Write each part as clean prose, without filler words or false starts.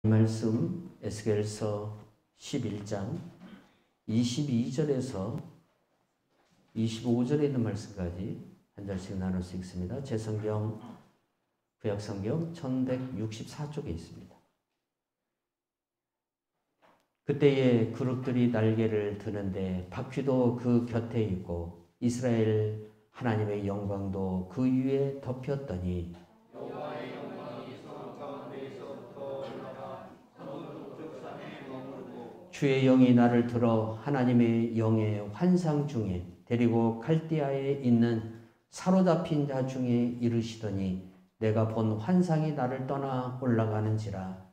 말씀 에스겔서 11장 22절에서 25절에 있는 말씀까지 한 절씩 나눌 수 있습니다. 제 성경 구약성경 1164쪽에 있습니다. 그때에 그룹들이 날개를 드는데 바퀴도 그 곁에 있고 이스라엘 하나님의 영광도 그 위에 덮였더니 여호와의 영광이 성 가운데에서부터 올라가 서북 산에 머무르고 주의 영이 나를 들어 하나님의 영의 환상 중에 데리고 갈대아에 있는 사로잡힌 자 중에 이르시더니 내가 본 환상이 나를 떠나 올라가는지라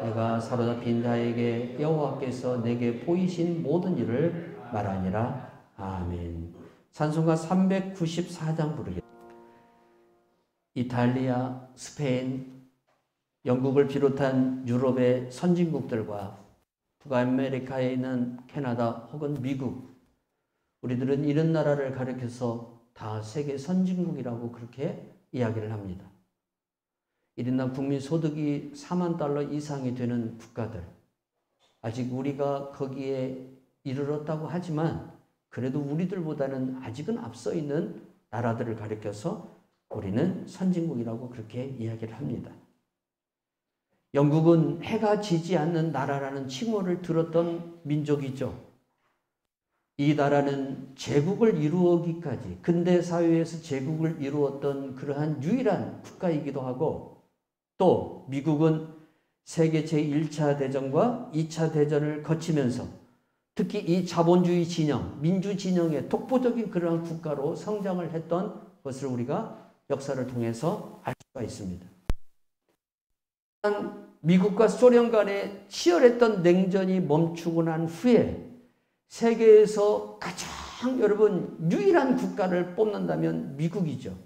내가 사로잡힌 자에게 여호와께서 내게 보이신 모든 일을 말하니라. 아멘. 찬송가 394장 부르겠습니다. 이탈리아, 스페인, 영국을 비롯한 유럽의 선진국들과 북아메리카에 있는 캐나다 혹은 미국, 우리들은 이런 나라를 가리켜서 다 세계 선진국이라고 그렇게 이야기를 합니다. 1인당 국민 소득이 4만 달러 이상이 되는 국가들, 아직 우리가 거기에 이르렀다고 하지만 그래도 우리들보다는 아직은 앞서 있는 나라들을 가리켜서 우리는 선진국이라고 그렇게 이야기를 합니다. 영국은 해가 지지 않는 나라라는 칭호를 들었던 민족이죠. 이 나라는 제국을 이루기까지 근대 사회에서 제국을 이루었던 그러한 유일한 국가이기도 하고, 또 미국은 세계 제1차 대전과 2차 대전을 거치면서 특히 이 자본주의 진영, 민주 진영의 독보적인 그러한 국가로 성장을 했던 것을 우리가 역사를 통해서 알 수가 있습니다. 미국과 소련 간의 치열했던 냉전이 멈추고 난 후에 세계에서 가장 여러분 유일한 국가를 뽑는다면 미국이죠.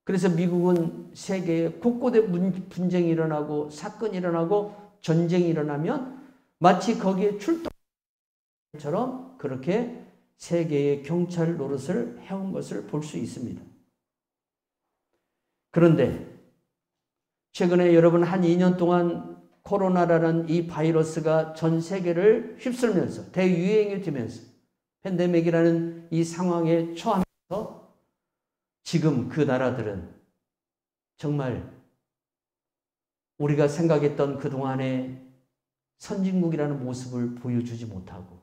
그래서 미국은 세계에 곳곳에 분쟁이 일어나고 사건이 일어나고 전쟁이 일어나면 마치 거기에 출동처럼 그렇게 세계의 경찰 노릇을 해온 것을 볼 수 있습니다. 그런데 최근에 여러분 한 2년 동안 코로나라는 이 바이러스가 전 세계를 휩쓸면서 대유행이 되면서 팬데믹이라는 이 상황에 처하면서 지금 그 나라들은 정말 우리가 생각했던 그동안의 선진국이라는 모습을 보여주지 못하고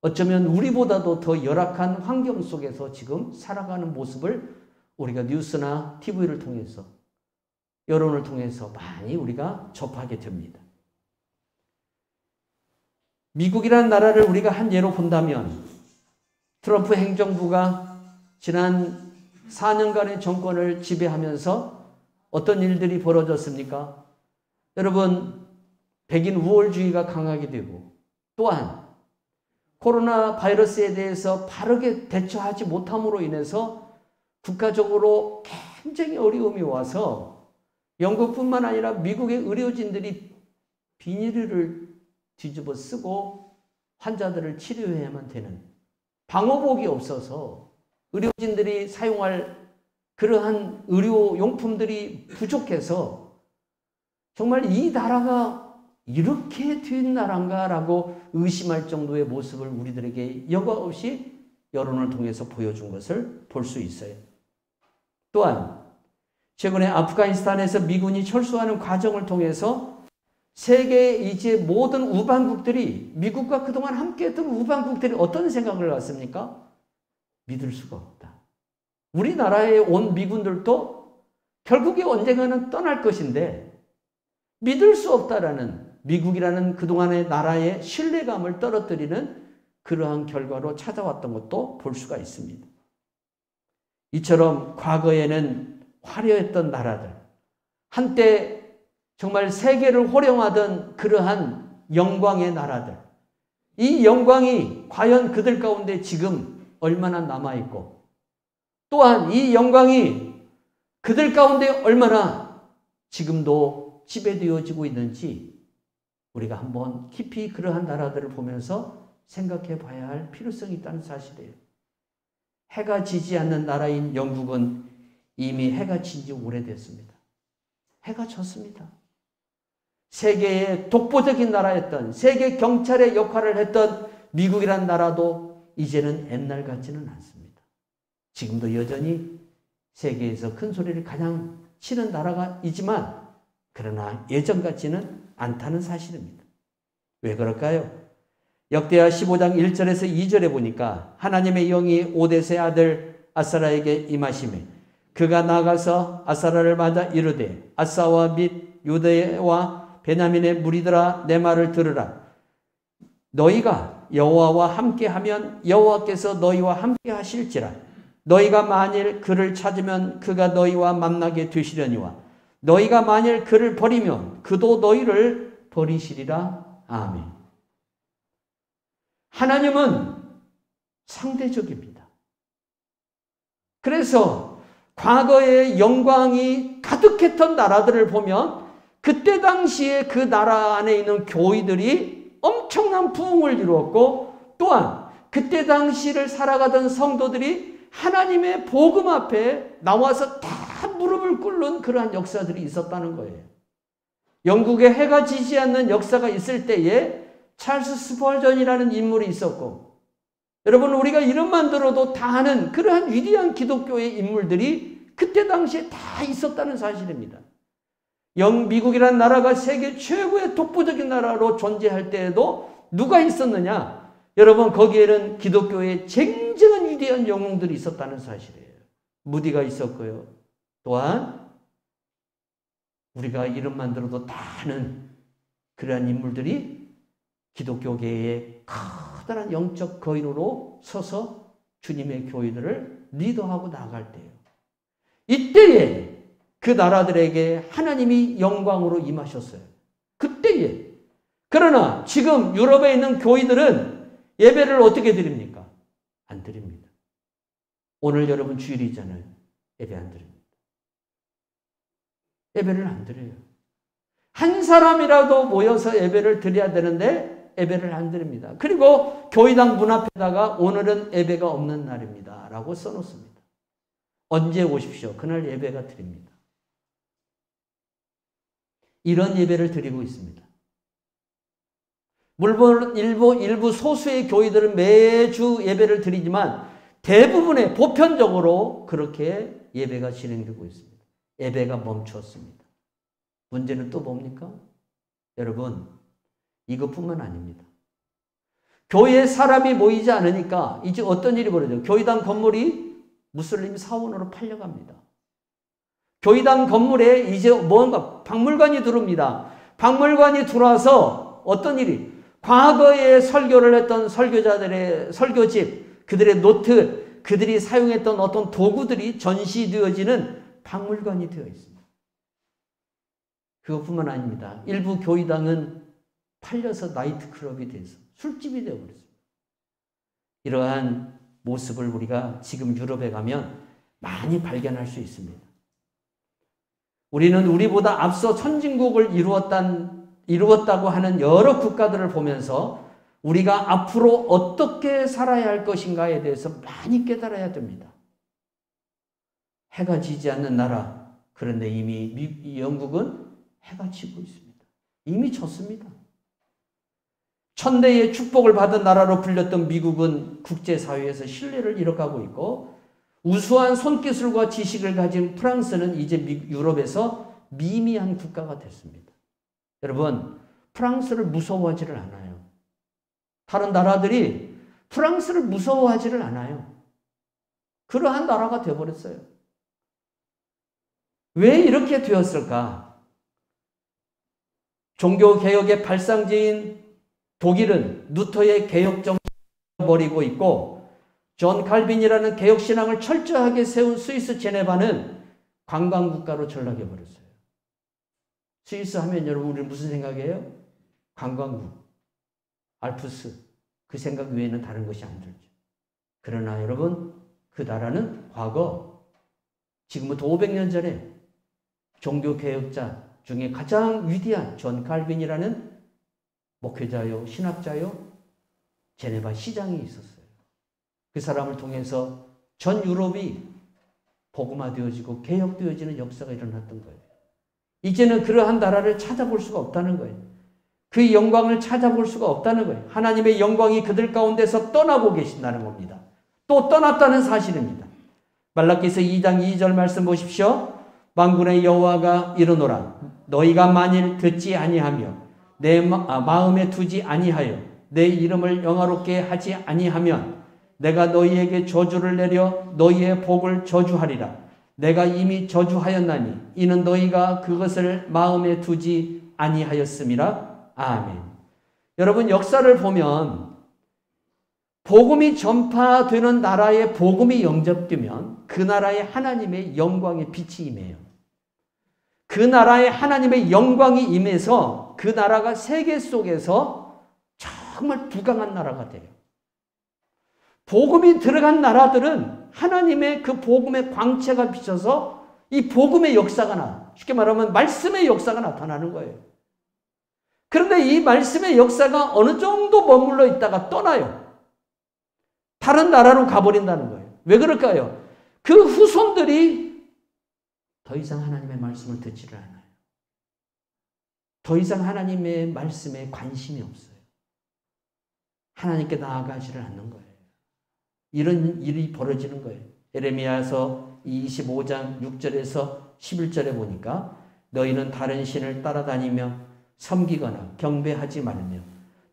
어쩌면 우리보다도 더 열악한 환경 속에서 지금 살아가는 모습을 우리가 뉴스나 TV를 통해서 여론을 통해서 많이 우리가 접하게 됩니다. 미국이라는 나라를 우리가 한 예로 본다면 트럼프 행정부가 지난 4년간의 정권을 지배하면서 어떤 일들이 벌어졌습니까? 여러분, 백인 우월주의가 강하게 되고 또한 코로나 바이러스에 대해서 바르게 대처하지 못함으로 인해서 국가적으로 굉장히 어려움이 와서 영국뿐만 아니라 미국의 의료진들이 비닐을 뒤집어 쓰고 환자들을 치료해야만 되는 방호복이 없어서 의료진들이 사용할 그러한 의료용품들이 부족해서 정말 이 나라가 이렇게 된 나라인가라고 의심할 정도의 모습을 우리들에게 여과 없이 여론을 통해서 보여준 것을 볼 수 있어요. 또한 최근에 아프가니스탄에서 미군이 철수하는 과정을 통해서 세계의 이제 모든 우방국들이 미국과 그동안 함께했던 우방국들이 어떤 생각을 갖습니까? 믿을 수가 없다. 우리나라에 온 미군들도 결국에 언젠가는 떠날 것인데 믿을 수 없다라는 미국이라는 그동안의 나라의 신뢰감을 떨어뜨리는 그러한 결과로 찾아왔던 것도 볼 수가 있습니다. 이처럼 과거에는 화려했던 나라들, 한때 정말 세계를 호령하던 그러한 영광의 나라들, 이 영광이 과연 그들 가운데 지금 얼마나 남아있고 또한 이 영광이 그들 가운데 얼마나 지금도 지배되어지고 있는지 우리가 한번 깊이 그러한 나라들을 보면서 생각해 봐야 할 필요성이 있다는 사실이에요. 해가 지지 않는 나라인 영국은 이미 해가 진 지 오래됐습니다. 해가 졌습니다. 세계의 독보적인 나라였던, 세계 경찰의 역할을 했던 미국이란 나라도 이제는 옛날 같지는 않습니다. 지금도 여전히 세계에서 큰 소리를 가장 치는 나라가 있지만 그러나 예전 같지는 않다는 사실입니다. 왜 그럴까요? 역대하 15장 1절에서 2절에 보니까 하나님의 영이 오뎃의 아들 아사라에게 임하시매 그가 나가서 아사라를 맞아 이르되 아사와 및 유대와 베냐민의 무리들아 내 말을 들으라. 너희가 여호와와 함께하면 여호와께서 너희와 함께 하실지라. 너희가 만일 그를 찾으면 그가 너희와 만나게 되시려니와 너희가 만일 그를 버리면 그도 너희를 버리시리라. 아멘. 하나님은 상대적입니다. 그래서 과거의 영광이 가득했던 나라들을 보면 그때 당시에 그 나라 안에 있는 교회들이 엄청난 부흥을 이루었고 또한 그때 당시를 살아가던 성도들이 하나님의 복음 앞에 나와서 다 무릎을 꿇는 그러한 역사들이 있었다는 거예요. 영국에 해가 지지 않는 역사가 있을 때에 찰스 스펄전이라는 인물이 있었고 여러분 우리가 이름만 들어도 다 아는 그러한 위대한 기독교의 인물들이 그때 당시에 다 있었다는 사실입니다. 미국이라는 나라가 세계 최고의 독보적인 나라로 존재할 때에도 누가 있었느냐? 여러분 거기에는 기독교의 쟁쟁한 위대한 영웅들이 있었다는 사실이에요. 무디가 있었고요. 또한 우리가 이름만 들어도 다 아는 그러한 인물들이 기독교계의 커다란 영적 거인으로 서서 주님의 교회들을 리더하고 나갈 때예요. 이때에 그 나라들에게 하나님이 영광으로 임하셨어요. 그때에. 그러나 지금 유럽에 있는 교회들은 예배를 어떻게 드립니까? 안 드립니다. 오늘 여러분 주일이잖아요. 예배 안 드립니다. 예배를 안 드려요. 한 사람이라도 모여서 예배를 드려야 되는데 예배를 안 드립니다. 그리고 교회당 문 앞에다가 오늘은 예배가 없는 날입니다. 라고 써놓습니다. 언제 오십시오. 그날 예배가 드립니다. 이런 예배를 드리고 있습니다. 물론 일부 소수의 교회들은 매주 예배를 드리지만 대부분의 보편적으로 그렇게 예배가 진행되고 있습니다. 예배가 멈췄습니다. 문제는 또 뭡니까? 여러분 이것뿐만 아닙니다. 교회에 사람이 모이지 않으니까 이제 어떤 일이 벌어져요? 교회당 건물이 무슬림 사원으로 팔려갑니다. 교회당 건물에 이제 뭔가 박물관이 들어옵니다. 박물관이 들어와서 어떤 일이 과거에 설교를 했던 설교자들의 설교집, 그들의 노트, 그들이 사용했던 어떤 도구들이 전시되어지는 박물관이 되어 있습니다. 그것뿐만 아닙니다. 일부 교회당은 팔려서 나이트클럽이 돼서 술집이 되어버렸습니다. 이러한 모습을 우리가 지금 유럽에 가면 많이 발견할 수 있습니다. 우리는 우리보다 앞서 선진국을 이루었다고 하는 여러 국가들을 보면서 우리가 앞으로 어떻게 살아야 할 것인가에 대해서 많이 깨달아야 됩니다. 해가 지지 않는 나라, 그런데 이미 영국은 해가 지고 있습니다. 이미 졌습니다. 천대의 축복을 받은 나라로 불렸던 미국은 국제사회에서 신뢰를 잃어가고 있고 우수한 손기술과 지식을 가진 프랑스는 이제 유럽에서 미미한 국가가 됐습니다. 여러분, 프랑스를 무서워하지를 않아요. 다른 나라들이 프랑스를 무서워하지를 않아요. 그러한 나라가 되어버렸어요. 왜 이렇게 되었을까? 종교개혁의 발상지인 독일은 루터의 개혁 정신을 버리고 있고 존 칼빈이라는 개혁신앙을 철저하게 세운 스위스 제네바는 관광국가로 전락해버렸어요. 스위스 하면 여러분 우리 무슨 생각이에요? 관광국, 알프스, 그 생각 외에는 다른 것이 안 들죠. 그러나 여러분 그 나라는 과거 지금부터 500년 전에 종교개혁자 중에 가장 위대한 존 칼빈이라는 목회자요, 신학자요, 제네바 시장이 있었어요. 그 사람을 통해서 전 유럽이 복음화되어지고 개혁되어지는 역사가 일어났던 거예요. 이제는 그러한 나라를 찾아볼 수가 없다는 거예요. 그 영광을 찾아볼 수가 없다는 거예요. 하나님의 영광이 그들 가운데서 떠나고 계신다는 겁니다. 또 떠났다는 사실입니다. 말라기서 2장 2절 말씀 보십시오. 만군의 여호와가 이르노라. 너희가 만일 듣지 아니하며 내 마음에 두지 아니하여 내 이름을 영화롭게 하지 아니하면 내가 너희에게 저주를 내려 너희의 복을 저주하리라. 내가 이미 저주하였나니 이는 너희가 그것을 마음에 두지 아니하였음이라. 아멘. 여러분, 역사를 보면 복음이 전파되는 나라에 복음이 영접되면 그 나라에 하나님의 영광의 빛이 임해요. 그 나라에 하나님의 영광이 임해서 그 나라가 세계 속에서 정말 부강한 나라가 돼요. 복음이 들어간 나라들은 하나님의 그 복음의 광채가 비쳐서 이 복음의 역사가 쉽게 말하면 말씀의 역사가 나타나는 거예요. 그런데 이 말씀의 역사가 어느 정도 머물러 있다가 떠나요. 다른 나라로 가버린다는 거예요. 왜 그럴까요? 그 후손들이 더 이상 하나님의 말씀을 듣지를 않아요. 더 이상 하나님의 말씀에 관심이 없어요. 하나님께 나아가지를 않는 거예요. 이런 일이 벌어지는 거예요. 에레미야서 25장 6절에서 11절에 보니까 너희는 다른 신을 따라다니며 섬기거나 경배하지 말며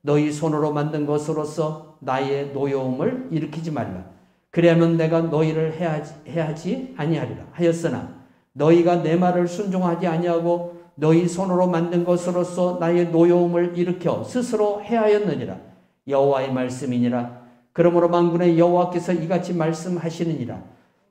너희 손으로 만든 것으로서 나의 노여움을 일으키지 말라. 그리하면 내가 너희를 해하지 아니하리라 하였으나 너희가 내 말을 순종하지 아니하고 너희 손으로 만든 것으로서 나의 노여움을 일으켜 스스로 해하였느니라. 여호와의 말씀이니라. 그러므로 만군의 여호와께서 이같이 말씀하시느니라.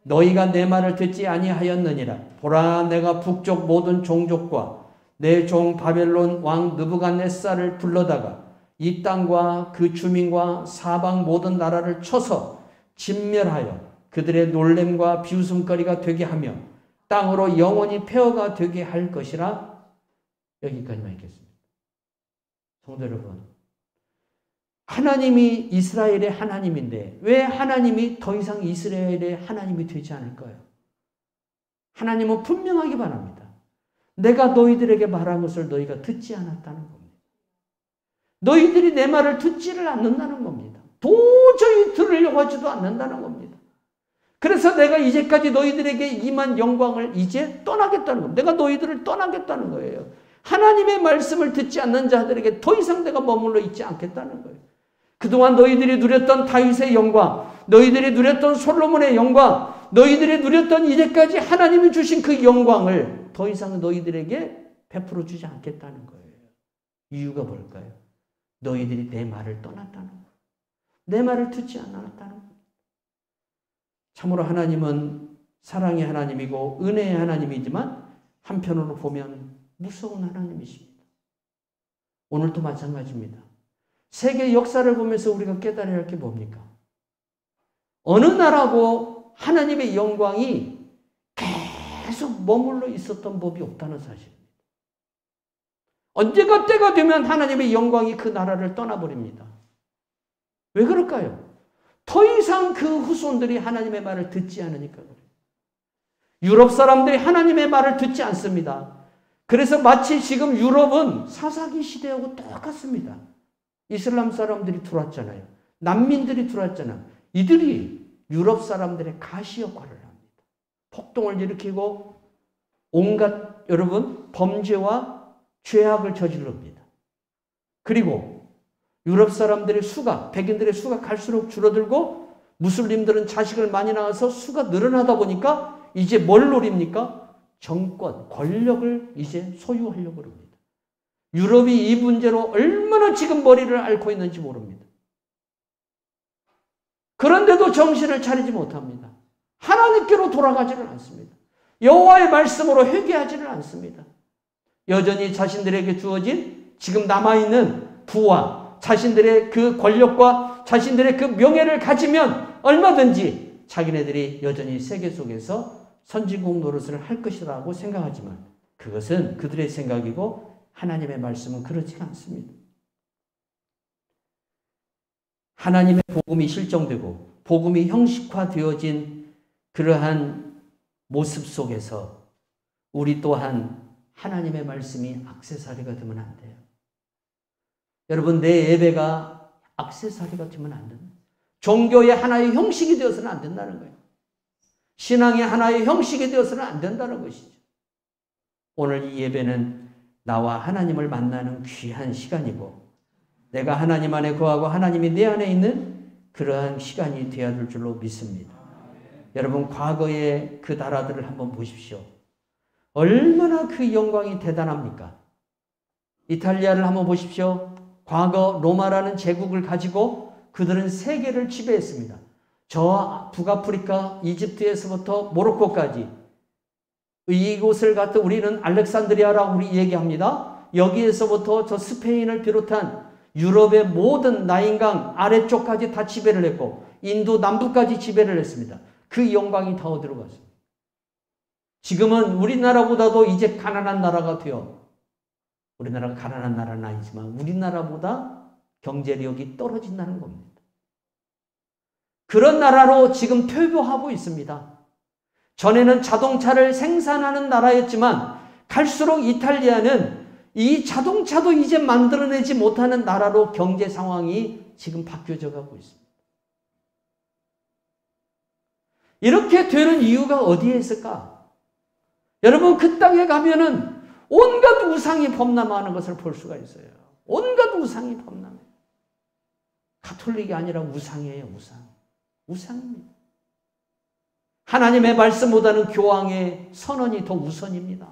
너희가 내 말을 듣지 아니하였느니라. 보라, 내가 북쪽 모든 종족과 내 종 바벨론 왕 느부갓네살을 불러다가 이 땅과 그 주민과 사방 모든 나라를 쳐서 진멸하여 그들의 놀램과 비웃음거리가 되게 하며 땅으로 영원히 폐허가 되게 할 것이라. 여기까지만 읽겠습니다. 성도 여러분, 하나님이 이스라엘의 하나님인데 왜 하나님이 더 이상 이스라엘의 하나님이 되지 않을까요? 하나님은 분명하게 말합니다. 내가 너희들에게 말한 것을 너희가 듣지 않았다는 겁니다. 너희들이 내 말을 듣지를 않는다는 겁니다. 도저히 들으려고 하지도 않는다는 겁니다. 그래서 내가 이제까지 너희들에게 임한 영광을 이제 떠나겠다는 겁니다. 내가 너희들을 떠나겠다는 거예요. 하나님의 말씀을 듣지 않는 자들에게 더 이상 내가 머물러 있지 않겠다는 거예요. 그동안 너희들이 누렸던 다윗의 영광, 너희들이 누렸던 솔로몬의 영광, 너희들이 누렸던 이제까지 하나님이 주신 그 영광을 더 이상 너희들에게 베풀어 주지 않겠다는 거예요. 이유가 뭘까요? 너희들이 내 말을 떠났다는 거예요. 내 말을 듣지 않았다는 거예요. 참으로 하나님은 사랑의 하나님이고 은혜의 하나님이지만 한편으로 보면 무서운 하나님이십니다. 오늘도 마찬가지입니다. 세계 역사를 보면서 우리가 깨달아야 할 게 뭡니까? 어느 나라고 하나님의 영광이 계속 머물러 있었던 법이 없다는 사실입니다. 언제가 때가 되면 하나님의 영광이 그 나라를 떠나버립니다. 왜 그럴까요? 더 이상 그 후손들이 하나님의 말을 듣지 않으니까 그래요. 유럽 사람들이 하나님의 말을 듣지 않습니다. 그래서 마치 지금 유럽은 사사기 시대하고 똑같습니다. 이슬람 사람들이 들어왔잖아요. 난민들이 들어왔잖아요. 이들이 유럽 사람들의 가시 역할을 합니다. 폭동을 일으키고 온갖 여러분 범죄와 죄악을 저지릅니다. 그리고 유럽 사람들의 수가, 백인들의 수가 갈수록 줄어들고 무슬림들은 자식을 많이 낳아서 수가 늘어나다 보니까 이제 뭘 노립니까? 정권, 권력을 이제 소유하려고 합니다. 유럽이 이 문제로 얼마나 지금 머리를 앓고 있는지 모릅니다. 그런데도 정신을 차리지 못합니다. 하나님께로 돌아가지를 않습니다. 여호와의 말씀으로 회개하지를 않습니다. 여전히 자신들에게 주어진 지금 남아있는 부와 자신들의 그 권력과 자신들의 그 명예를 가지면 얼마든지 자기네들이 여전히 세계 속에서 선진국 노릇을 할 것이라고 생각하지만 그것은 그들의 생각이고 하나님의 말씀은 그렇지가 않습니다. 하나님의 복음이 실정되고 복음이 형식화되어진 그러한 모습 속에서 우리 또한 하나님의 말씀이 액세서리가 되면 안 돼요. 여러분, 내 예배가 액세서리가 되면 안 된다. 종교의 하나의 형식이 되어서는 안 된다는 거예요. 신앙의 하나의 형식이 되어서는 안 된다는 것이죠. 오늘 이 예배는 나와 하나님을 만나는 귀한 시간이고 내가 하나님 안에 거하고 하나님이 내 안에 있는 그러한 시간이 되어야 될 줄로 믿습니다. 여러분, 과거의 그 나라들을 한번 보십시오. 얼마나 그 영광이 대단합니까? 이탈리아를 한번 보십시오. 과거 로마라는 제국을 가지고 그들은 세계를 지배했습니다. 저 북아프리카, 이집트에서부터 모로코까지 이곳을 갖다 우리는 알렉산드리아라고 우리 얘기합니다. 여기에서부터 저 스페인을 비롯한 유럽의 모든 나인강 아래쪽까지 다 지배를 했고 인도 남부까지 지배를 했습니다. 그 영광이 다 어디로 갔습니까? 지금은 우리나라보다도 이제 가난한 나라가 되어, 우리나라가 가난한 나라는 아니지만 우리나라보다 경제력이 떨어진다는 겁니다. 그런 나라로 지금 퇴보하고 있습니다. 전에는 자동차를 생산하는 나라였지만 갈수록 이탈리아는 이 자동차도 이제 만들어내지 못하는 나라로 경제 상황이 지금 바뀌어져 가고 있습니다. 이렇게 되는 이유가 어디에 있을까? 여러분, 그 땅에 가면은 온갖 우상이 범람하는 것을 볼 수가 있어요. 온갖 우상이 범람해요. 가톨릭이 아니라 우상이에요, 우상. 우상입니다. 하나님의 말씀보다는 교황의 선언이 더 우선입니다.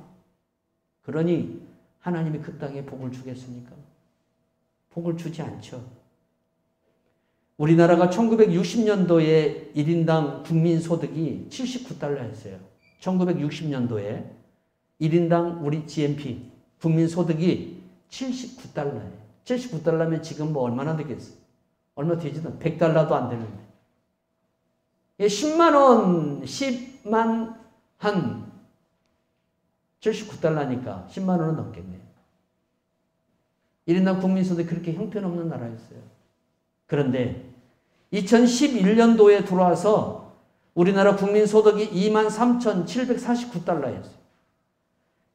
그러니 하나님이 그 땅에 복을 주겠습니까? 복을 주지 않죠. 우리나라가 1960년도에 1인당 국민소득이 79달러였어요. 1960년도에 1인당 우리 GNP 국민소득이 79달러예요. 79달러면 지금 뭐 얼마나 되겠어요? 얼마 되지도 100달러도 안 되는데. 10만 원, 10만 한 79달러니까 10만 원은 넘겠네요. 1인당 국민소득이 그렇게 형편없는 나라였어요. 그런데 2011년도에 들어와서 우리나라 국민소득이 23,749달러였어요.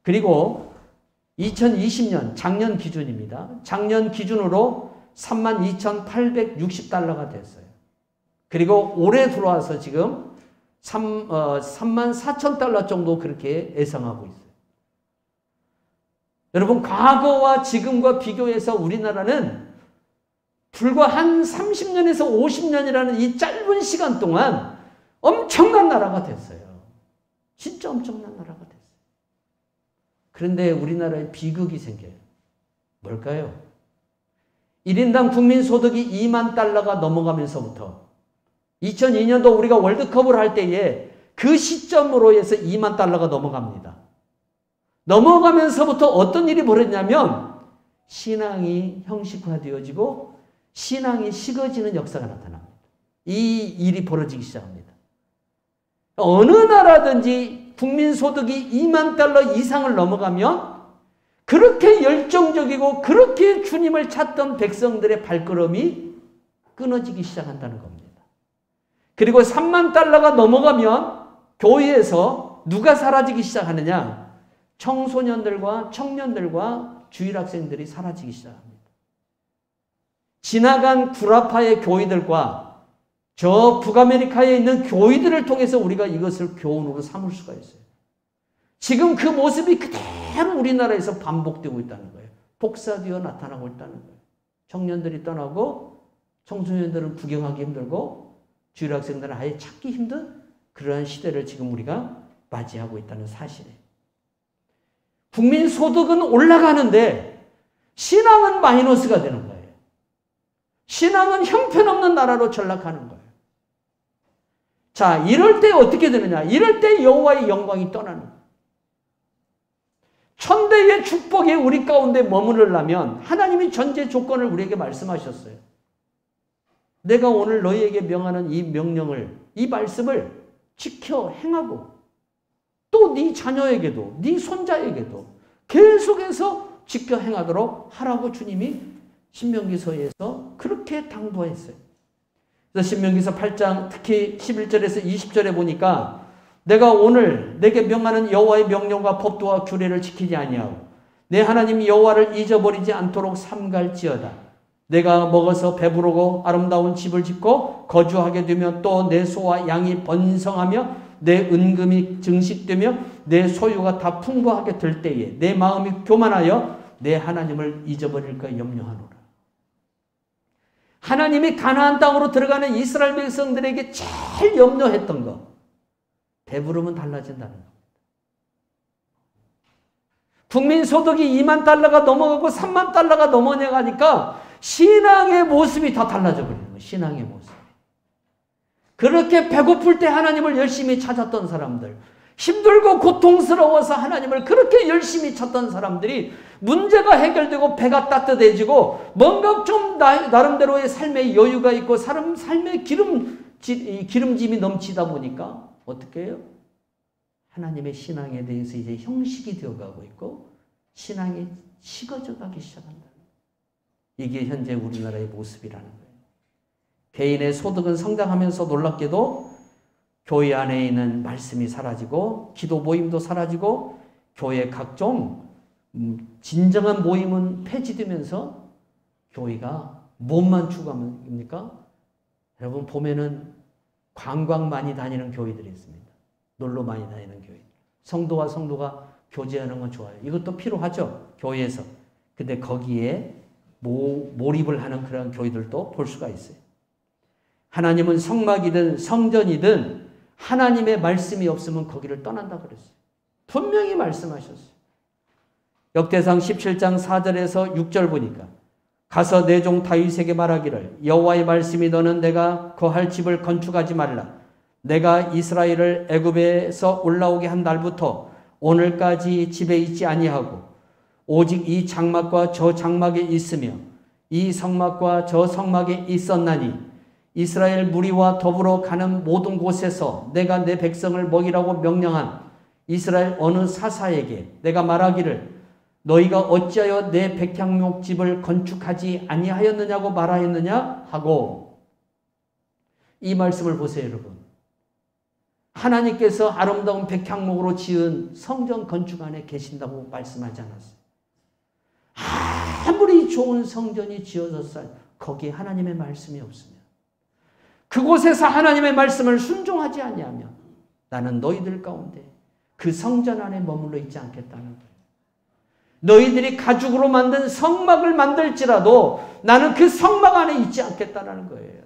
그리고 2020년 작년 기준입니다. 작년 기준으로 32,860달러가 됐어요. 그리고 올해 들어와서 지금 34,000달러 정도 그렇게 예상하고 있어요. 여러분, 과거와 지금과 비교해서 우리나라는 불과 한 30년에서 50년이라는 이 짧은 시간 동안 엄청난 나라가 됐어요. 진짜 엄청난 나라가 됐어요. 그런데 우리나라에 비극이 생겨요. 뭘까요? 1인당 국민소득이 2만 달러가 넘어가면서부터 2002년도 우리가 월드컵을 할 때에 그 시점으로 해서 2만 달러가 넘어갑니다. 넘어가면서부터 어떤 일이 벌어졌냐면 신앙이 형식화되어지고 신앙이 식어지는 역사가 나타납니다. 이 일이 벌어지기 시작합니다. 어느 나라든지 국민소득이 2만 달러 이상을 넘어가면 그렇게 열정적이고 그렇게 주님을 찾던 백성들의 발걸음이 끊어지기 시작한다는 겁니다. 그리고 3만 달러가 넘어가면 교회에서 누가 사라지기 시작하느냐? 청소년들과 청년들과 주일학생들이 사라지기 시작합니다. 지나간 구라파의 교회들과 저 북아메리카에 있는 교회들을 통해서 우리가 이것을 교훈으로 삼을 수가 있어요. 지금 그 모습이 그대로 우리나라에서 반복되고 있다는 거예요. 복사되어 나타나고 있다는 거예요. 청년들이 떠나고 청소년들은 구경하기 힘들고 주일학생들은 아예 찾기 힘든 그러한 시대를 지금 우리가 맞이하고 있다는 사실이에요. 국민소득은 올라가는데 신앙은 마이너스가 되는 거예요. 신앙은 형편없는 나라로 전락하는 거예요. 자, 이럴 때 어떻게 되느냐? 이럴 때 여호와의 영광이 떠나는 거예요. 천대의 축복이 우리 가운데 머무르려면 하나님이 전제 조건을 우리에게 말씀하셨어요. 내가 오늘 너희에게 명하는 이 명령을, 이 말씀을 지켜 행하고 또 네 자녀에게도, 네 손자에게도 계속해서 지켜 행하도록 하라고 주님이 신명기서에서 그렇게 당부했어요. 그래서 신명기서 8장 특히 11절에서 20절에 보니까 내가 오늘 내게 명하는 여호와의 명령과 법도와 규례를 지키지 아니하고 내 하나님 여호와를 잊어버리지 않도록 삼갈지어다. 내가 먹어서 배부르고 아름다운 집을 짓고 거주하게 되면 또 내 소와 양이 번성하며 내 은금이 증식되며 내 소유가 다 풍부하게 될 때에 내 마음이 교만하여 내 하나님을 잊어버릴까 염려하노라. 하나님이 가나안 땅으로 들어가는 이스라엘 백성들에게 제일 염려했던 거, 배부르면 달라진다는 겁니다. 국민 소득이 2만 달러가 넘어가고 3만 달러가 넘어가니까 신앙의 모습이 다 달라져 버리는 거예요. 신앙의 모습. 그렇게 배고플 때 하나님을 열심히 찾았던 사람들, 힘들고 고통스러워서 하나님을 그렇게 열심히 찾던 사람들이 문제가 해결되고 배가 따뜻해지고 뭔가 좀 나름대로의 삶의 여유가 있고 삶의 기름짐이 넘치다 보니까 어떻게 해요? 하나님의 신앙에 대해서 이제 형식이 되어가고 있고 신앙이 식어져 가기 시작한다. 이게 현재 우리나라의 모습이라는 거예요. 개인의 소득은 성장하면서 놀랍게도 교회 안에 있는 말씀이 사라지고 기도 모임도 사라지고 교회 각종 진정한 모임은 폐지되면서 교회가 몸만 추구합니까? 여러분 보면은 관광 많이 다니는 교회들이 있습니다. 놀러 많이 다니는 교회. 성도와 성도가 교제하는 건 좋아요. 이것도 필요하죠. 교회에서. 근데 거기에 몰입을 하는 그런 교회들도 볼 수가 있어요. 하나님은 성막이든 성전이든 하나님의 말씀이 없으면 거기를 떠난다 그랬어요. 분명히 말씀하셨어요. 역대상 17장 4절에서 6절 보니까 가서 내 종 다윗에게 말하기를 여호와의 말씀이 너는 내가 거할 집을 건축하지 말라. 내가 이스라엘을 애굽에서 올라오게 한 날부터 오늘까지 집에 있지 아니하고 오직 이 장막과 저 장막에 있으며 이 성막과 저 성막에 있었나니 이스라엘 무리와 더불어 가는 모든 곳에서 내가 내 백성을 먹이라고 명령한 이스라엘 어느 사사에게 내가 말하기를 너희가 어찌하여 내 백향목집을 건축하지 아니하였느냐고 말하였느냐 하고, 이 말씀을 보세요 여러분. 하나님께서 아름다운 백향목으로 지은 성전 건축 안에 계신다고 말씀하지 않았어요. 아무리 좋은 성전이 지어졌어요. 거기에 하나님의 말씀이 없으면, 그곳에서 하나님의 말씀을 순종하지 아니하면 나는 너희들 가운데 그 성전 안에 머물러 있지 않겠다는 거예요. 너희들이 가죽으로 만든 성막을 만들지라도 나는 그 성막 안에 있지 않겠다는 거예요.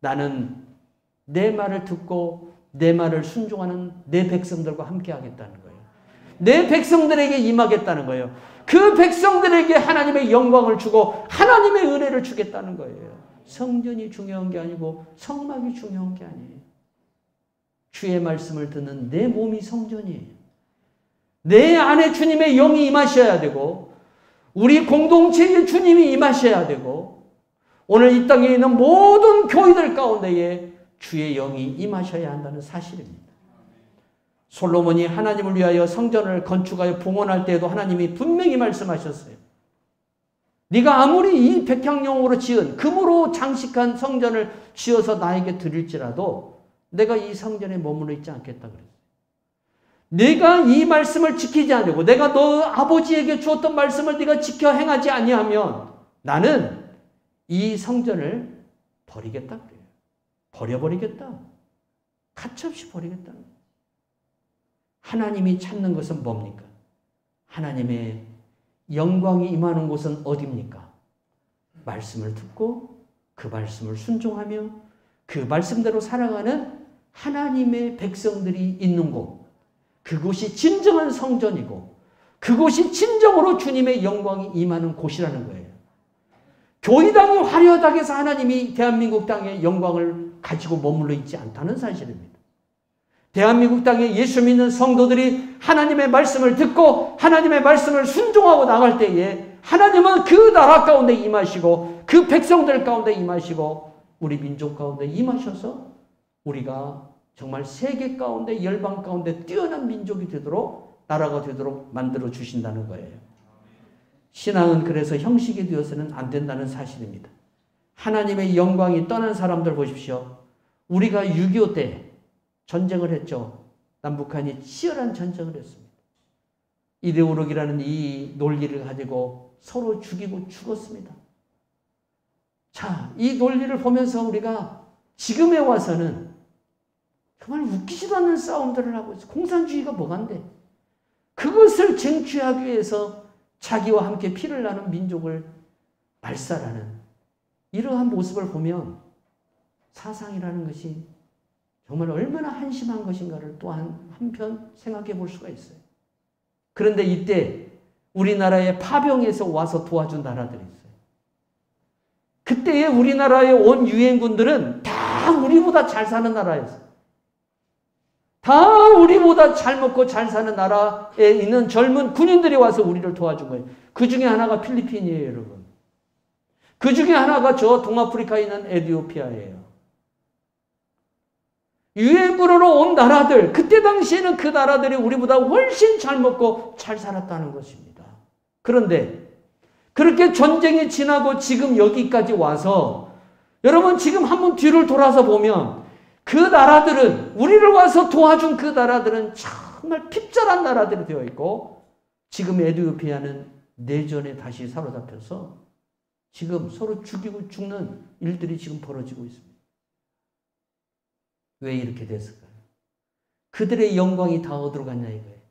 나는 내 말을 듣고 내 말을 순종하는 내 백성들과 함께 하겠다는 거예요. 내 백성들에게 임하겠다는 거예요. 그 백성들에게 하나님의 영광을 주고 하나님의 은혜를 주겠다는 거예요. 성전이 중요한 게 아니고 성막이 중요한 게 아니에요. 주의 말씀을 듣는 내 몸이 성전이에요. 내 안에 주님의 영이 임하셔야 되고 우리 공동체에 주님이 임하셔야 되고 오늘 이 땅에 있는 모든 교회들 가운데에 주의 영이 임하셔야 한다는 사실입니다. 솔로몬이 하나님을 위하여 성전을 건축하여 봉헌할 때에도 하나님이 분명히 말씀하셨어요. 네가 아무리 이 백향용으로 지은 금으로 장식한 성전을 지어서 나에게 드릴지라도 내가 이 성전에 머물러 있지 않겠다 그랬어요. 내가 이 말씀을 지키지 않고 내가 너 아버지에게 주었던 말씀을 네가 지켜 행하지 아니하면 나는 이 성전을 버리겠다 그래요. 버려버리겠다. 가차없이 버리겠다. 하나님이 찾는 것은 뭡니까? 하나님의 영광이 임하는 곳은 어디입니까? 말씀을 듣고 그 말씀을 순종하며 그 말씀대로 살아가는 하나님의 백성들이 있는 곳, 그곳이 진정한 성전이고 그곳이 진정으로 주님의 영광이 임하는 곳이라는 거예요. 교회당이 화려하다고 해서 하나님이 대한민국 땅에 영광을 가지고 머물러 있지 않다는 사실입니다. 대한민국 땅에 예수 믿는 성도들이 하나님의 말씀을 듣고 하나님의 말씀을 순종하고 나갈 때에 하나님은 그 나라 가운데 임하시고 그 백성들 가운데 임하시고 우리 민족 가운데 임하셔서 우리가 정말 세계 가운데 열방 가운데 뛰어난 민족이 되도록 나라가 되도록 만들어 주신다는 거예요. 신앙은 그래서 형식이 되어서는 안 된다는 사실입니다. 하나님의 영광이 떠난 사람들 보십시오. 우리가 6.25 때 전쟁을 했죠. 남북한이 치열한 전쟁을 했습니다. 이데올로기라는 이 논리를 가지고 서로 죽이고 죽었습니다. 자, 이 논리를 보면서 우리가 지금에 와서는 정말 웃기지도 않는 싸움들을 하고 있어요. 공산주의가 뭐간데? 그것을 쟁취하기 위해서 자기와 함께 피를 나눈 민족을 말살하는 이러한 모습을 보면 사상이라는 것이 정말 얼마나 한심한 것인가를 또한 한편 생각해 볼 수가 있어요. 그런데 이때 우리나라에 파병해서 와서 도와준 나라들이 있어요. 그때의 우리나라에 온 유엔군들은 다 우리보다 잘 사는 나라였어요. 다 우리보다 잘 먹고 잘 사는 나라에 있는 젊은 군인들이 와서 우리를 도와준 거예요. 그 중에 하나가 필리핀이에요, 여러분. 그 중에 하나가 저 동아프리카에 있는 에티오피아예요. 유엔군으로 온 나라들, 그때 당시에는 그 나라들이 우리보다 훨씬 잘 먹고 잘 살았다는 것입니다. 그런데 그렇게 전쟁이 지나고 지금 여기까지 와서 여러분 지금 한번 뒤를 돌아서 보면 그 나라들은 우리를 와서 도와준 그 나라들은 정말 핍절한 나라들이 되어 있고 지금 에티오피아는 내전에 다시 사로잡혀서 지금 서로 죽이고 죽는 일들이 지금 벌어지고 있습니다. 왜 이렇게 됐을까요? 그들의 영광이 다 어디로 갔냐 이거예요.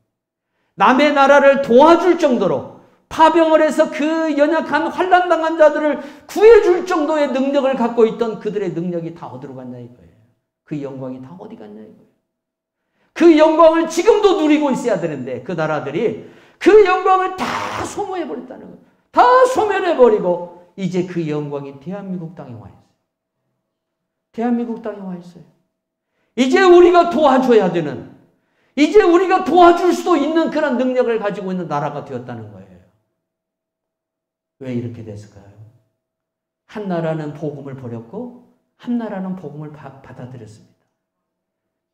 남의 나라를 도와줄 정도로 파병을 해서 그 연약한 환난당한 자들을 구해줄 정도의 능력을 갖고 있던 그들의 능력이 다 어디로 갔냐 이거예요. 그 영광이 다 어디 갔냐 이거예요. 그 영광을 지금도 누리고 있어야 되는데 그 나라들이 그 영광을 다 소모해버렸다는 거예요. 다 소멸해버리고 이제 그 영광이 대한민국 땅에 와 있어요. 대한민국 땅에 와 있어요. 이제 우리가 도와줘야 되는, 이제 우리가 도와줄 수도 있는 그런 능력을 가지고 있는 나라가 되었다는 거예요. 왜 이렇게 됐을까요? 한 나라는 복음을 버렸고 한 나라는 복음을 받아들였습니다.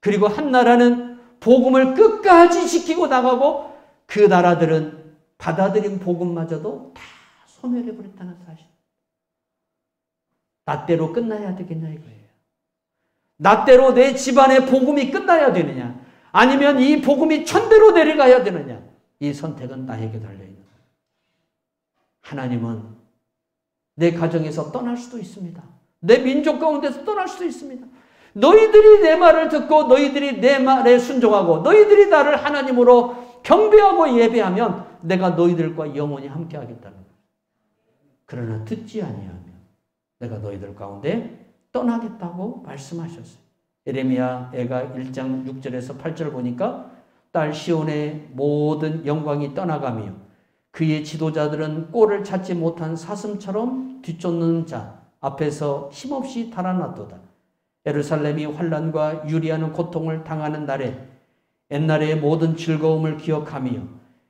그리고 한 나라는 복음을 끝까지 지키고 나가고 그 나라들은 받아들인 복음마저도 다 소멸해버렸다는 사실. 나 때로 끝나야 되겠냐 이거예요. 나 때로 내 집안의 복음이 끝나야 되느냐 아니면 이 복음이 천대로 내려가야 되느냐 이 선택은 나에게 달려있는 거예요. 하나님은 내 가정에서 떠날 수도 있습니다. 내 민족 가운데서 떠날 수도 있습니다. 너희들이 내 말을 듣고 너희들이 내 말에 순종하고 너희들이 나를 하나님으로 경배하고 예배하면 내가 너희들과 영원히 함께 하겠다는 거예요. 그러나 듣지 아니하면 내가 너희들 가운데 떠나겠다고 말씀하셨어요. 예레미야 애가 1장 6절에서 8절 보니까 딸 시온의 모든 영광이 떠나가며 그의 지도자들은 꼴을 찾지 못한 사슴처럼 뒤쫓는 자 앞에서 힘없이 달아났도다. 예루살렘이 환난과 유리하는 고통을 당하는 날에 옛날의 모든 즐거움을 기억하며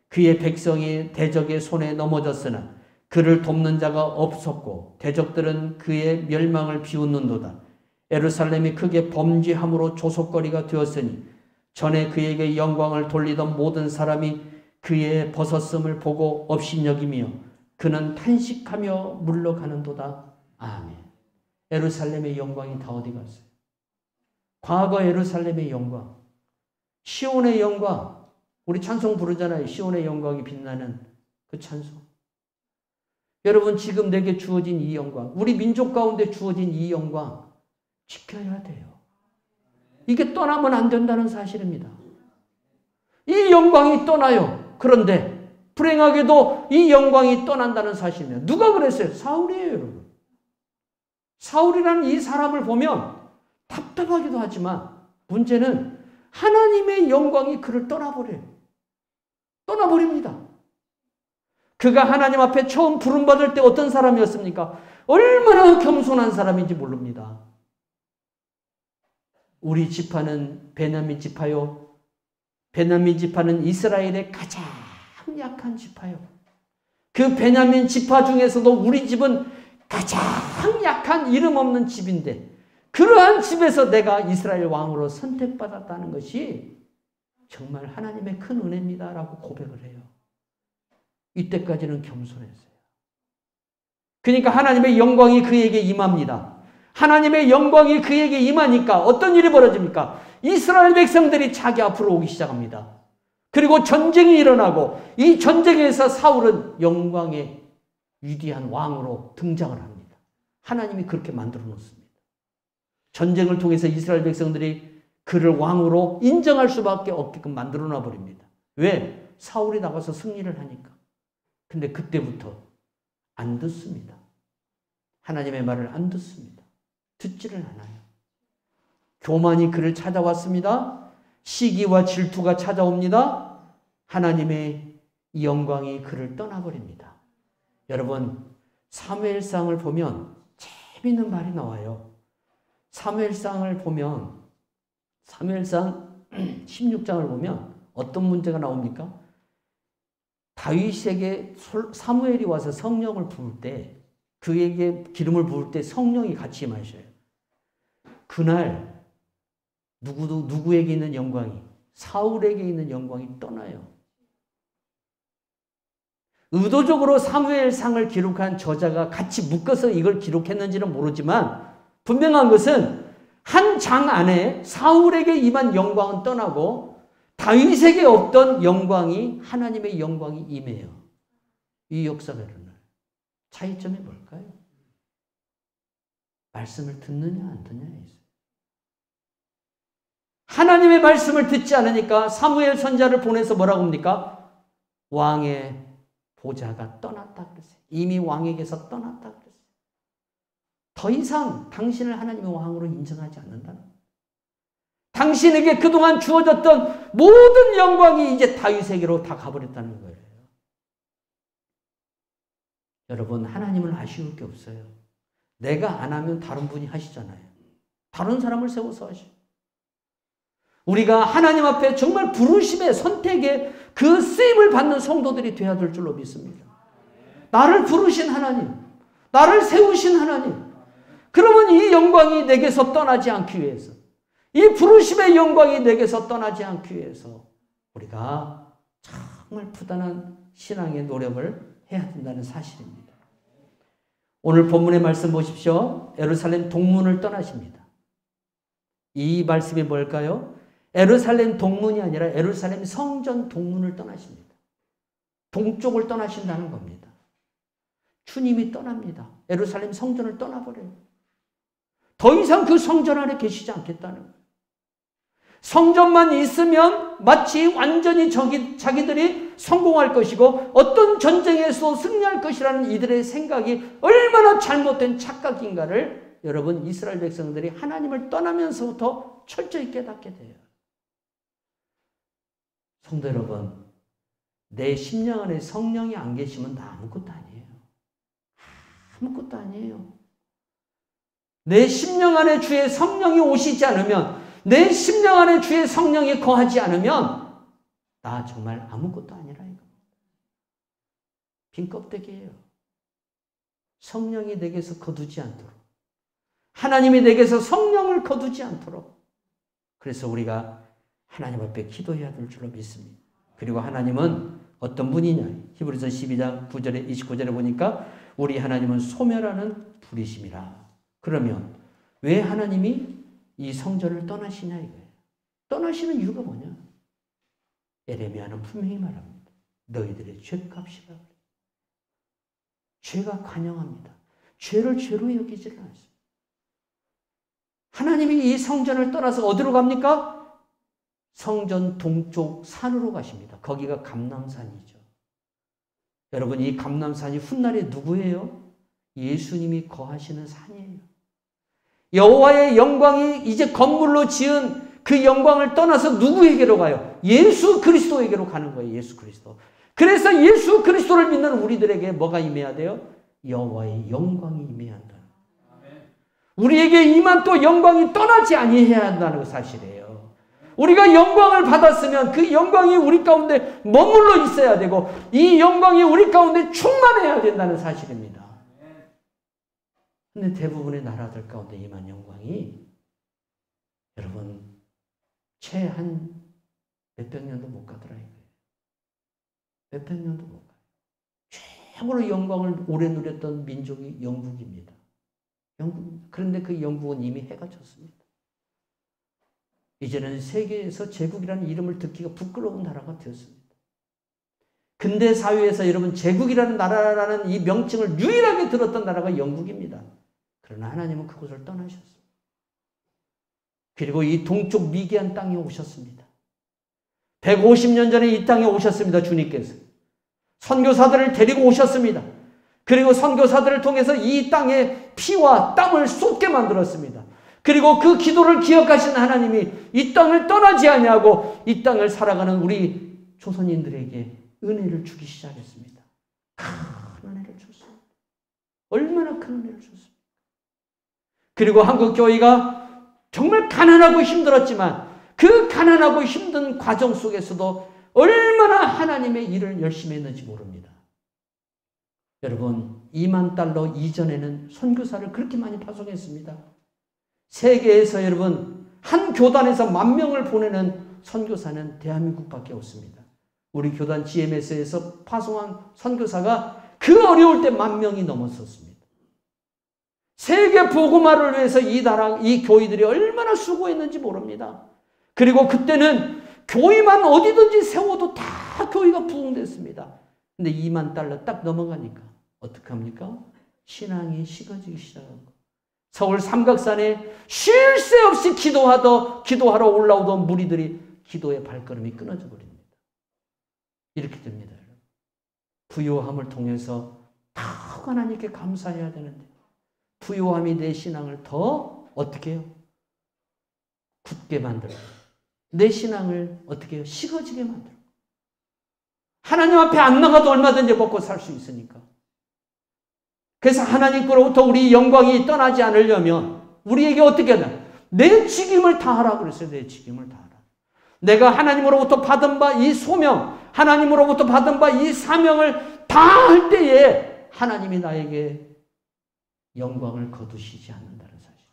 그의 백성이 대적의 손에 넘어졌으나 그를 돕는 자가 없었고 대적들은 그의 멸망을 비웃는도다. 예루살렘이 크게 범죄함으로 조속거리가 되었으니 전에 그에게 영광을 돌리던 모든 사람이 그의 벗었음을 보고 업신여기며 그는 탄식하며 물러가는도다. 아멘. 예루살렘의 영광이 다 어디 갔어요? 과거 예루살렘의 영광, 시온의 영광, 우리 찬송 부르잖아요. 시온의 영광이 빛나는 그 찬송. 여러분 지금 내게 주어진 이 영광, 우리 민족 가운데 주어진 이 영광 지켜야 돼요. 이게 떠나면 안 된다는 사실입니다. 이 영광이 떠나요. 그런데 불행하게도 이 영광이 떠난다는 사실이에요. 누가 그랬어요? 사울이에요, 여러분. 사울이라는 이 사람을 보면 답답하기도 하지만 문제는 하나님의 영광이 그를 떠나버려요. 떠나버립니다. 그가 하나님 앞에 처음 부름받을 때 어떤 사람이었습니까? 얼마나 겸손한 사람인지 모릅니다. 우리 지파는 베냐민 지파요. 베냐민 지파는 이스라엘의 가장 약한 지파요. 그 베냐민 지파 중에서도 우리 집은 가장 약한 이름 없는 집인데 그러한 집에서 내가 이스라엘 왕으로 선택받았다는 것이 정말 하나님의 큰 은혜입니다라고 고백을 해요. 이때까지는 겸손했어요. 그러니까 하나님의 영광이 그에게 임합니다. 하나님의 영광이 그에게 임하니까 어떤 일이 벌어집니까? 이스라엘 백성들이 자기 앞으로 오기 시작합니다. 그리고 전쟁이 일어나고 이 전쟁에서 사울은 영광의 위대한 왕으로 등장을 합니다. 하나님이 그렇게 만들어 놓습니다. 전쟁을 통해서 이스라엘 백성들이 그를 왕으로 인정할 수밖에 없게끔 만들어 놔버립니다. 왜? 사울이 나가서 승리를 하니까. 근데 그때부터 안 듣습니다. 하나님의 말을 안 듣습니다. 듣지를 않아요. 교만이 그를 찾아왔습니다. 시기와 질투가 찾아옵니다. 하나님의 이 영광이 그를 떠나버립니다. 여러분, 사무엘상을 보면 재미있는 말이 나와요. 사무엘상 16장을 보면 어떤 문제가 나옵니까? 다윗에게 사무엘이 와서 성령을 부을 때, 그에게 기름을 부을 때 성령이 같이 임하셔요. 그날 누구에게 있는 영광이, 사울에게 있는 영광이 떠나요. 의도적으로 사무엘상을 기록한 저자가 같이 묶어서 이걸 기록했는지는 모르지만 분명한 것은 한 장 안에 사울에게 임한 영광은 떠나고 다윗에게 없던 영광이, 하나님의 영광이 임해요. 이 역사가 일어나요. 차이점이 뭘까요? 말씀을 듣느냐 안 듣느냐에 있어요. 하나님의 말씀을 듣지 않으니까 사무엘 선지자를 보내서 뭐라고 합니까? 왕의 보좌가 떠났다 그랬어요. 이미 왕에게서 떠났다 그랬어요. 더 이상 당신을 하나님의 왕으로 인정하지 않는다는 거예요. 당신에게 그동안 주어졌던 모든 영광이 이제 다윗에게로 다 가버렸다는 거예요. 여러분, 하나님은 아쉬울 게 없어요. 내가 안 하면 다른 분이 하시잖아요. 다른 사람을 세워서 하시고. 우리가 하나님 앞에 정말 부르심의 선택에 그 쓰임을 받는 성도들이 되어야 될 줄로 믿습니다. 나를 부르신 하나님, 나를 세우신 하나님, 그러면 이 영광이 내게서 떠나지 않기 위해서, 이 부르심의 영광이 내게서 떠나지 않기 위해서 우리가 정말 부단한 신앙의 노력을 해야 된다는 사실입니다. 오늘 본문의 말씀 보십시오. 예루살렘 동문을 떠나십니다. 이 말씀이 뭘까요? 예루살렘 동문이 아니라 예루살렘 성전 동문을 떠나십니다. 동쪽을 떠나신다는 겁니다. 주님이 떠납니다. 예루살렘 성전을 떠나버려요. 더 이상 그 성전 안에 계시지 않겠다는 거예요. 성전만 있으면 마치 완전히 자기들이 성공할 것이고 어떤 전쟁에서 승리할 것이라는 이들의 생각이 얼마나 잘못된 착각인가를 여러분, 이스라엘 백성들이 하나님을 떠나면서부터 철저히 깨닫게 돼요. 성도 여러분, 내 심령 안에 성령이 안 계시면 나 아무것도 아니에요. 아무것도 아니에요. 내 심령 안에 주의 성령이 오시지 않으면, 내 심령 안에 주의 성령이 거하지 않으면 나 정말 아무것도 아니라 이거. 빈 껍데기예요. 성령이 내게서 거두지 않도록, 하나님이 내게서 성령을 거두지 않도록, 그래서 우리가 하나님 앞에 기도해야 될 줄로 믿습니다. 그리고 하나님은 어떤 분이냐? 히브리서 12장 9절에 29절에 보니까 우리 하나님은 소멸하는 불이심이라. 그러면 왜 하나님이 이 성전을 떠나시냐 이거예요. 떠나시는 이유가 뭐냐? 에레미야는 분명히 말합니다. 너희들의 죄값이라 그래요. 죄가 관영합니다. 죄를 죄로 여기지를 않습니다. 하나님이 이 성전을 떠나서 어디로 갑니까? 성전 동쪽 산으로 가십니다. 거기가 감람산이죠. 여러분, 이 감람산이 훗날에 누구예요? 예수님이 거하시는 산이에요. 여호와의 영광이 이제 건물로 지은 그 영광을 떠나서 누구에게로 가요? 예수 그리스도에게로 가는 거예요. 예수 그리스도. 그래서 예수 그리스도를 믿는 우리들에게 뭐가 임해야 돼요? 여호와의 영광이 임해야 한다. 우리에게 임한 또 영광이 떠나지 아니해야 한다는 사실이에요. 우리가 영광을 받았으면 그 영광이 우리 가운데 머물러 있어야 되고 이 영광이 우리 가운데 충만해야 된다는 사실입니다. 근데 대부분의 나라들 가운데 임한 영광이 여러분 채 한 몇백 년도 못 가더라 이거예요. 몇백 년도 못 가요. 최고로 영광을 오래 누렸던 민족이 영국입니다. 영국입니다. 그런데 그 영국은 이미 해가 졌습니다. 이제는 세계에서 제국이라는 이름을 듣기가 부끄러운 나라가 되었습니다. 근대 사회에서 여러분 제국이라는 나라라는 이 명칭을 유일하게 들었던 나라가 영국입니다. 그러나 하나님은 그곳을 떠나셨습니다. 그리고 이 동쪽 미개한 땅에 오셨습니다. 150년 전에 이 땅에 오셨습니다. 주님께서. 선교사들을 데리고 오셨습니다. 그리고 선교사들을 통해서 이 땅에 피와 땀을 쏟게 만들었습니다. 그리고 그 기도를 기억하신 하나님이 이 땅을 떠나지 아니하고 이 땅을 살아가는 우리 조선인들에게 은혜를 주기 시작했습니다. 큰 은혜를 줬습니다. 얼마나 큰 은혜를 줬습니다. 그리고 한국 교회가 정말 가난하고 힘들었지만 그 가난하고 힘든 과정 속에서도 얼마나 하나님의 일을 열심히 했는지 모릅니다. 여러분, 2만 달러 이전에는 선교사를 그렇게 많이 파송했습니다. 세계에서 여러분 한 교단에서 10,000명을 보내는 선교사는 대한민국밖에 없습니다. 우리 교단 GMS에서 파송한 선교사가 그 어려울 때 10,000명이 넘었었습니다. 세계 복음화를 위해서 이 나라, 이 교회들이 얼마나 수고했는지 모릅니다. 그리고 그때는 교회만 어디든지 세워도 다 교회가 부흥됐습니다. 근데 2만 달러 딱 넘어가니까 어떻게 합니까? 신앙이 식어지기 시작하고 서울 삼각산에 쉴 새 없이 기도하러 올라오던 무리들이 기도의 발걸음이 끊어져 버립니다. 이렇게 됩니다. 부요함을 통해서 다 하나님께 감사해야 되는데 부요함이 내 신앙을 더 어떻게 해요? 굳게 만들어요. 내 신앙을 어떻게 해요? 식어지게 만들어요. 하나님 앞에 안 나가도 얼마든지 먹고 살 수 있으니까. 그래서 하나님께로부터 우리 영광이 떠나지 않으려면 우리에게 어떻게 하냐? 내 직임을 다하라 그랬어요. 내 직임을 다하라. 내가 하나님으로부터 받은 바 이 소명, 하나님으로부터 받은 바 이 사명을 다할 때에 하나님이 나에게 영광을 거두시지 않는다는 사실.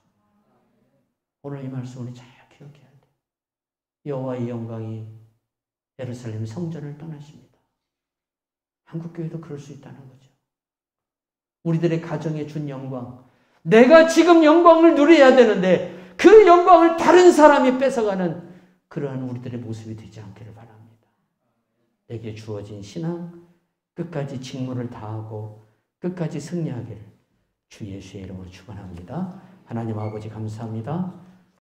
오늘 이 말씀 우리 잘 기억해야 돼요. 여호와의 영광이 예루살렘 성전을 떠나십니다. 한국교회도 그럴 수 있다는 거죠. 우리들의 가정에 준 영광, 내가 지금 영광을 누려야 되는데 그 영광을 다른 사람이 뺏어가는 그러한 우리들의 모습이 되지 않기를 바랍니다. 내게 주어진 신앙, 끝까지 직무를 다하고 끝까지 승리하기를 주 예수의 이름으로 축원합니다. 하나님 아버지 감사합니다.